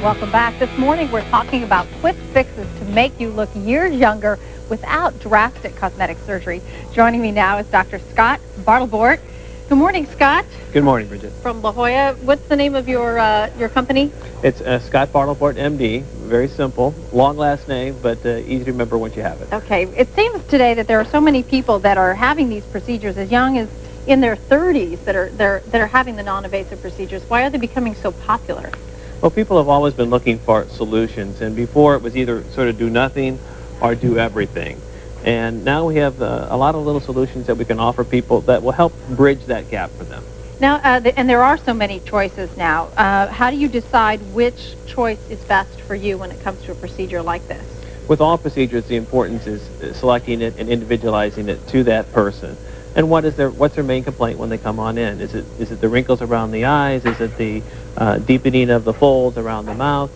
Welcome back. This morning we're talking about quick fixes to make you look years younger without drastic cosmetic surgery. Joining me now is Dr. Scott Bartlebort. Good morning, Scott. Good morning, Bridget. From La Jolla. What's the name of your company? It's Scott Bartlebort, MD. Very simple, long last name, but easy to remember once you have it. Okay. It seems today that there are so many people that are having these procedures as young as in their 30s that are having the non-invasive procedures. Why are they becoming so popular? Well, people have always been looking for solutions, and before it was either sort of do nothing or do everything. And now we have a lot of little solutions that we can offer people that will help bridge that gap for them. Now, and there are so many choices now. How do you decide which choice is best for you when it comes to a procedure like this? With all procedures, the importance is selecting it and individualizing it to that person. And what's their main complaint when they come on in? Is it the wrinkles around the eyes? Is it the deepening of the folds around the mouth?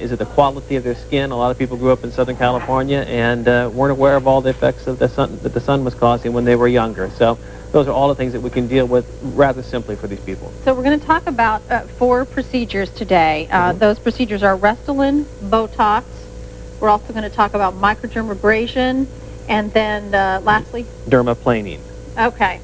Is it the quality of their skin? A lot of people grew up in Southern California and weren't aware of all the effects of the sun that the sun was causing when they were younger. So those are all the things that we can deal with rather simply for these people. So we're going to talk about 4 procedures today. Those procedures are Restylane, Botox. We're also going to talk about microdermabrasion, and then lastly? Dermaplaning. Okay.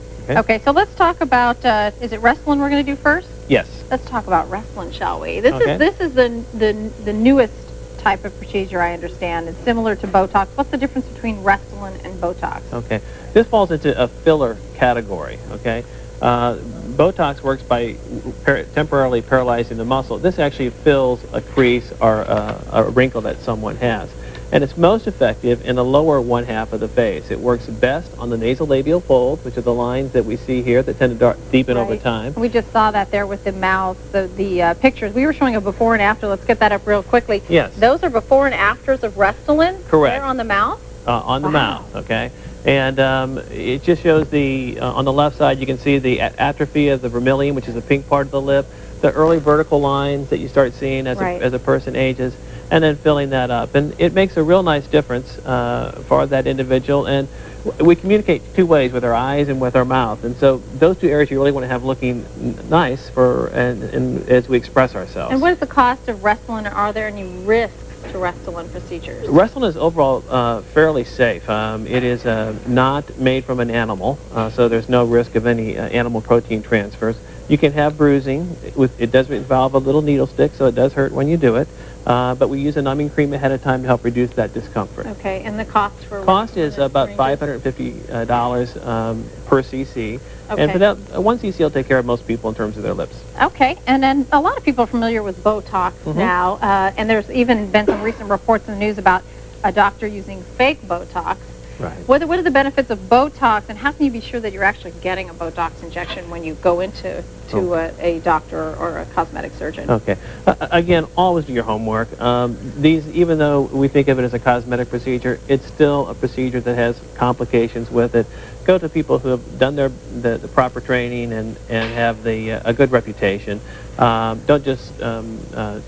So let's talk about, is it Restylane we're going to do first? Yes. Let's talk about Restylane, shall we? This is the newest type of procedure, I understand. It's similar to Botox. What's the difference between Restylane and Botox? Okay. This falls into a filler category, okay? Botox works by temporarily paralyzing the muscle. This actually fills a crease or a wrinkle that someone has. And it's most effective in the lower one half of the face. It works best on the nasolabial folds, which are the lines that we see here that tend to deepen over time. We just saw that there with the mouth, the pictures. We were showing a before and after. Let's get that up real quickly. Yes. Those are before and afters of Restylane? Correct. There on the mouth? On the mouth, okay. And it just shows on the left side, you can see the atrophy of the vermilion, which is the pink part of the lip, the early vertical lines that you start seeing as a person ages, and then filling that up. And it makes a real nice difference for that individual. And we communicate 2 ways, with our eyes and with our mouth. And so those 2 areas you really want to have looking nice and as we express ourselves. And what is the cost of Restylane? Are there any risks to Restylane procedures? Restylane is overall fairly safe. It is not made from an animal, so there's no risk of any animal protein transfers. You can have bruising. It does involve a little needle stick, so it does hurt when you do it. But we use a numbing cream ahead of time to help reduce that discomfort. Okay, and the cost for cost is about $550 per cc. Okay. And for that, 1 cc will take care of most people in terms of their lips. Okay, and then a lot of people are familiar with Botox now, and there's even been some recent reports in the news about a doctor using fake Botox. Right. What are the benefits of Botox, and how can you be sure that you're actually getting a Botox injection when you go into a doctor or a cosmetic surgeon? Okay. Again, always do your homework. Even though we think of it as a cosmetic procedure, it's still a procedure that has complications with it. Go to people who have done the proper training and have a good reputation. Don't just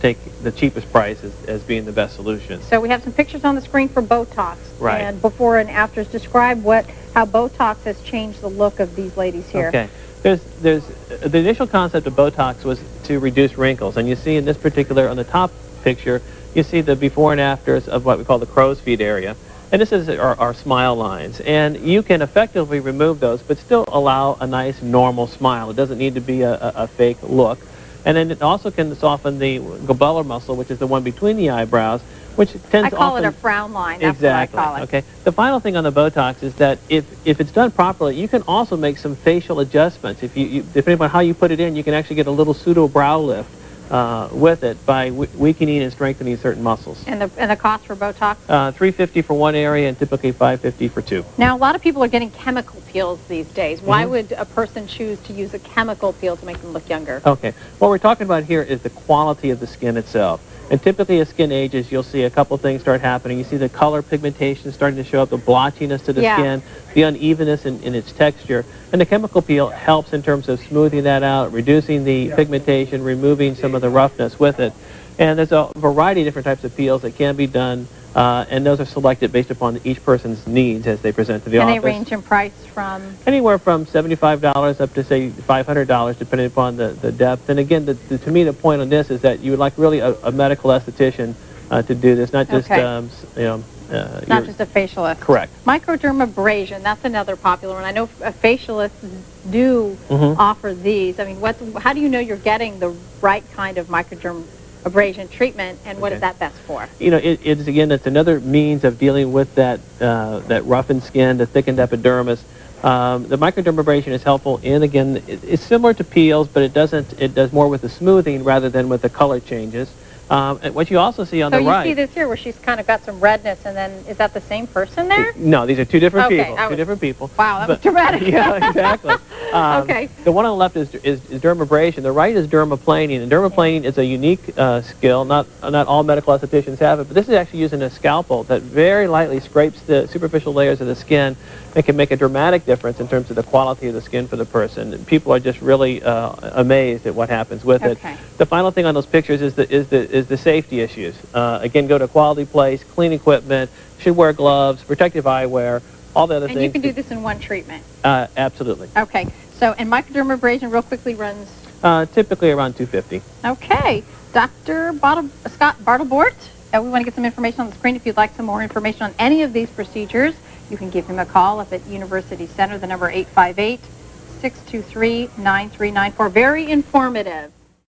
take the cheapest price as being the best solution. So we have some pictures on the screen for Botox. Right. And before and afters. Describe how Botox has changed the look of these ladies here. Okay. There's the initial concept of Botox was to reduce wrinkles, and you see in this particular, on the top picture, you see the before and afters of what we call the crow's feet area. And this is our smile lines. And you can effectively remove those, but still allow a nice, normal smile. It doesn't need to be a fake look. And then it also can soften the glabellar muscle, which is the one between the eyebrows, which tends to I call it a frown line. That's exactly. what I call it. Okay. The final thing on the Botox is that if it's done properly, you can also make some facial adjustments. Depending on how you put it in, you can actually get a little pseudo brow lift with it by weakening and strengthening certain muscles. And the cost for Botox? $350 for 1 area and typically $550 for 2. Now, a lot of people are getting chemical peels these days. Why would a person choose to use a chemical peel to make them look younger? Okay. What we're talking about here is the quality of the skin itself. And typically as skin ages, you'll see a couple things start happening. You see the color pigmentation starting to show up, the blotchiness to the skin, the unevenness in its texture. And the chemical peel helps in terms of smoothing that out, reducing the pigmentation, removing some of the roughness with it. And there's a variety of different types of peels that can be done and those are selected based upon each person's needs as they present to the office. And they range in price from? Anywhere from $75 up to, say, $500, depending upon the depth. And again, to me, the point on this is that you would like really a medical esthetician to do this, not just, not just a facialist. Correct. Microdermabrasion, that's another popular one. I know facialists do offer these. I mean, how do you know you're getting the right kind of microdermabrasion treatment, and what is that best for? It's another means of dealing with that roughened skin, the thickened epidermis. The microdermabrasion is helpful again, it's similar to peels, but it does more with the smoothing rather than with the color changes. And what you also see on the right. So you see this here where she's kind of got some redness, and then is that the same person there? No, these are two different people. Two different people. Wow, that was dramatic. Yeah, exactly. Okay. The one on the left is dermabrasion. The right is dermaplaning, and dermaplaning is a unique skill. Not all medical estheticians have it, but this is actually using a scalpel that very lightly scrapes the superficial layers of the skin and can make a dramatic difference in terms of the quality of the skin for the person. And people are just really amazed at what happens with it. The final thing on those pictures is the safety issues. Again, go to a quality place, clean equipment, should wear gloves, protective eyewear, all the other things. And you can do this in one treatment? Absolutely. Okay. So, and microdermabrasion real quickly runs? Typically around $250. Okay. Dr. Scott Bartlebort, we want to get some information on the screen. If you'd like some more information on any of these procedures, you can give him a call up at University Center, the number 858-623-9394. Very informative.